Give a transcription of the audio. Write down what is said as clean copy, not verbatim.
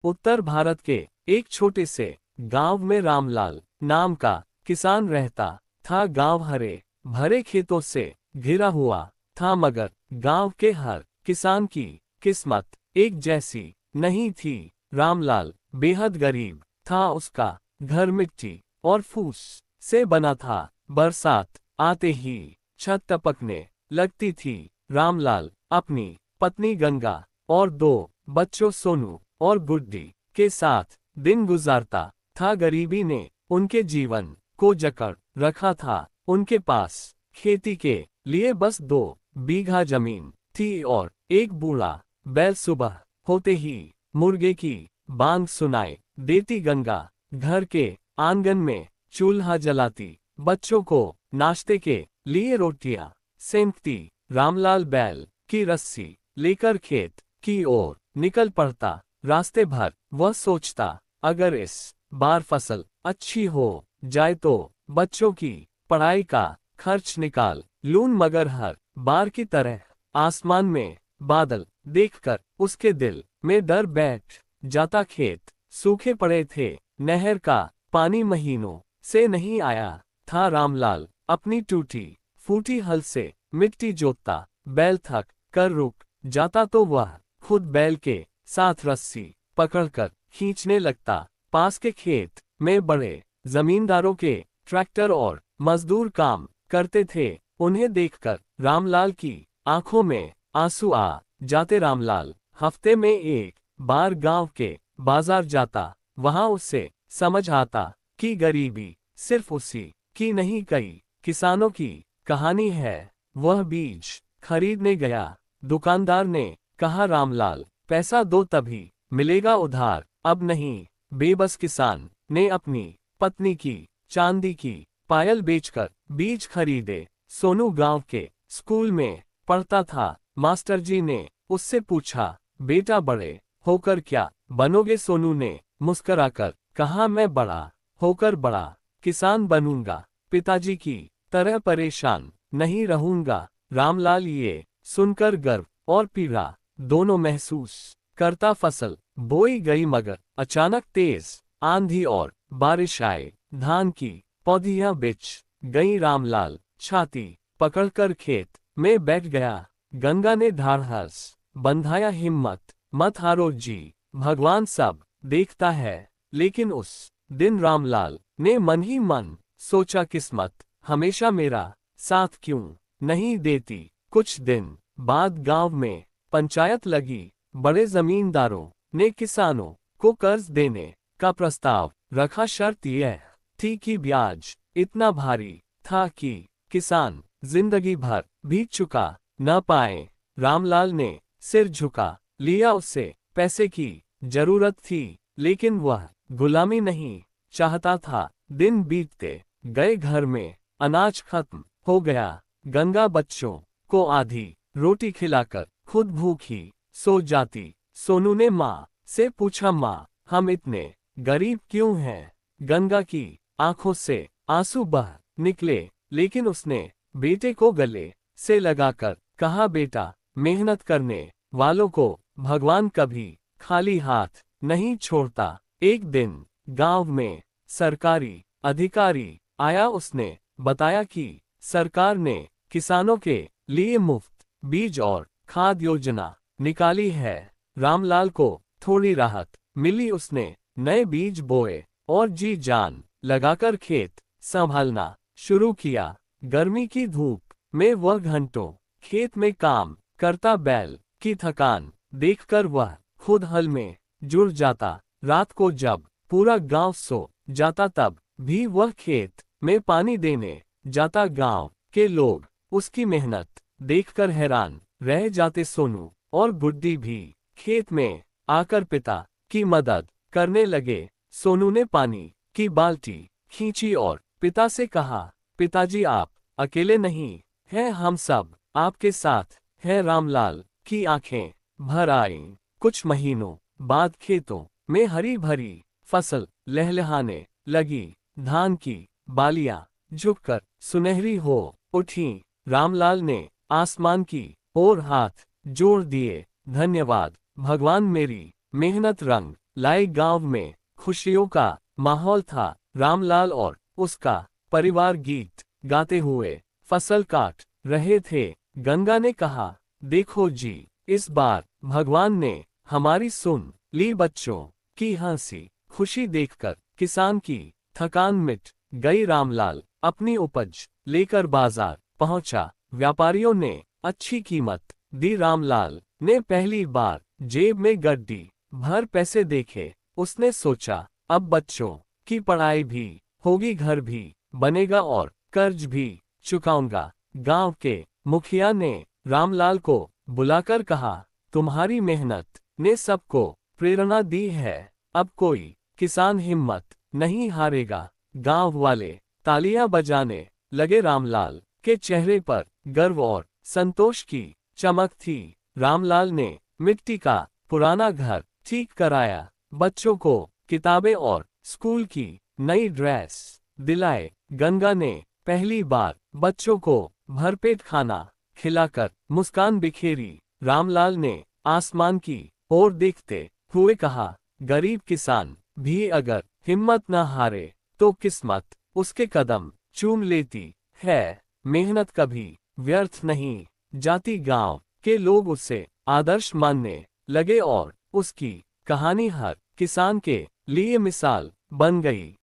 उत्तर भारत के एक छोटे से गांव में रामलाल नाम का किसान रहता था। गांव हरे भरे खेतों से घिरा हुआ था, मगर गांव के हर किसान की किस्मत एक जैसी नहीं थी। रामलाल बेहद गरीब था। उसका घर मिट्टी और फूस से बना था। बरसात आते ही छत टपकने लगती थी। रामलाल अपनी पत्नी गंगा और 2 बच्चों सोनू और गुड्डी के साथ दिन गुजारता था। गरीबी ने उनके जीवन को जकड़ रखा था। उनके पास खेती के लिए बस 2 बीघा जमीन थी और एक बूढ़ा बैल। सुबह होते ही मुर्गे की बांग सुनाई देती। गंगा घर के आंगन में चूल्हा जलाती, बच्चों को नाश्ते के लिए रोटियां सेंकती। रामलाल बैल की रस्सी लेकर खेत की ओर निकल पड़ता। रास्ते भर वह सोचता, अगर इस बार फसल अच्छी हो जाए तो बच्चों की पढ़ाई का खर्च निकाल लूं। मगर हर बार की तरह आसमान में बादल देखकर उसके दिल में डर बैठ जाता। खेत सूखे पड़े थे, नहर का पानी महीनों से नहीं आया था। रामलाल अपनी टूटी फूटी हल से मिट्टी जोतता। बैल थक कर रुक जाता तो वह खुद बैल के साथ रस्सी पकड़कर खींचने लगता। पास के खेत में बड़े जमींदारों के ट्रैक्टर और मजदूर काम करते थे। उन्हें देखकर रामलाल की आंखों में आंसू आ जाते। रामलाल हफ्ते में एक बार गांव के बाजार जाता। वहां उससे समझ आता कि गरीबी सिर्फ उसी की नहीं, कई किसानों की कहानी है। वह बीज खरीदने गया। दुकानदार ने कहा, रामलाल पैसा दो तभी मिलेगा, उधार अब नहीं। बेबस किसान ने अपनी पत्नी की चांदी की पायल बेचकर बीज खरीदे। सोनू गांव के स्कूल में पढ़ता था। मास्टर जी ने उससे पूछा, बेटा बड़े होकर क्या बनोगे? सोनू ने मुस्कराकर कहा, मैं बड़ा होकर बड़ा किसान बनूंगा, पिताजी की तरह परेशान नहीं रहूंगा। रामलाल ये सुनकर गर्व और पीड़ा दोनों महसूस करता। फसल बोई गई, मगर अचानक तेज आंधी और बारिश आए। धान की पौधियां बिछ गई। रामलाल छाती पकड़कर खेत में बैठ गया। गंगा ने ढाढ़स बंधाया, हिम्मत मत हारो जी, भगवान सब देखता है। लेकिन उस दिन रामलाल ने मन ही मन सोचा, किस्मत हमेशा मेरा साथ क्यों नहीं देती। कुछ दिन बाद गांव में पंचायत लगी। बड़े जमींदारों ने किसानों को कर्ज देने का प्रस्ताव रखा। शर्त यह थी कि ब्याज इतना भारी था कि किसान जिंदगी भर भी चुका न पाए। रामलाल ने सिर झुका लिया। उसे पैसे की जरूरत थी, लेकिन वह गुलामी नहीं चाहता था। दिन बीतते गए, घर में अनाज खत्म हो गया। गंगा बच्चों को आधी रोटी खिलाकर खुद भूखी सो जाती। सोनू ने माँ से पूछा, माँ हम इतने गरीब क्यों हैं? गंगा की आंखों से आंसू बह निकले, लेकिन उसने बेटे को गले से लगाकर कहा, बेटा मेहनत करने वालों को भगवान कभी खाली हाथ नहीं छोड़ता। एक दिन गांव में सरकारी अधिकारी आया। उसने बताया कि सरकार ने किसानों के लिए मुफ्त बीज और खाद योजना निकाली है। रामलाल को थोड़ी राहत मिली। उसने नए बीज बोए और जी जान लगाकर खेत संभालना शुरू किया। गर्मी की धूप में वह घंटों खेत में काम करता। बैल की थकान देखकर वह खुद हल में जुड़ जाता। रात को जब पूरा गांव सो जाता, तब भी वह खेत में पानी देने जाता। गांव के लोग उसकी मेहनत देखकर हैरान रह जाते। सोनू और गुड्डी भी खेत में आकर पिता की मदद करने लगे। सोनू ने पानी की बाल्टी खींची और पिता से कहा, पिताजी आप अकेले नहीं हैं, हम सब आपके साथ हैं। रामलाल की आंखें भर आईं। कुछ महीनों बाद खेतों में हरी भरी फसल लहलहाने लगी। धान की बालियां झुककर सुनहरी हो उठी। रामलाल ने आसमान की ओर हाथ जोड़ दिए, धन्यवाद भगवान, मेरी मेहनत रंग लाई गांव में खुशियों का माहौल था। रामलाल और उसका परिवार गीत गाते हुए फसल काट रहे थे। गंगा ने कहा, देखो जी, इस बार भगवान ने हमारी सुन ली। बच्चों की हंसी खुशी देखकर किसान की थकान मिट गई। रामलाल अपनी उपज लेकर बाजार पहुंचा। व्यापारियों ने अच्छी कीमत दी। रामलाल ने पहली बार जेब में गड्डी भर पैसे देखे। उसने सोचा, अब बच्चों की पढ़ाई भी होगी, घर भी बनेगा और कर्ज भी चुकाऊंगा। गांव के मुखिया ने रामलाल को बुलाकर कहा, तुम्हारी मेहनत ने सबको प्रेरणा दी है। अब कोई किसान हिम्मत नहीं हारेगा। गांव वाले तालियां बजाने लगे। रामलाल के चेहरे पर गर्व और संतोष की चमक थी। रामलाल ने मिट्टी का पुराना घर ठीक कराया, बच्चों को किताबें और स्कूल की नई ड्रेस दिलाए। गंगा ने पहली बार बच्चों को भरपेट खाना खिलाकर मुस्कान बिखेरी। रामलाल ने आसमान की ओर देखते हुए कहा, गरीब किसान भी अगर हिम्मत न हारे तो किस्मत उसके कदम चूम लेती है। मेहनत कभी व्यर्थ नहीं जाती। गांव के लोग उसे आदर्श मानने लगे और उसकी कहानी हर किसान के लिए मिसाल बन गई।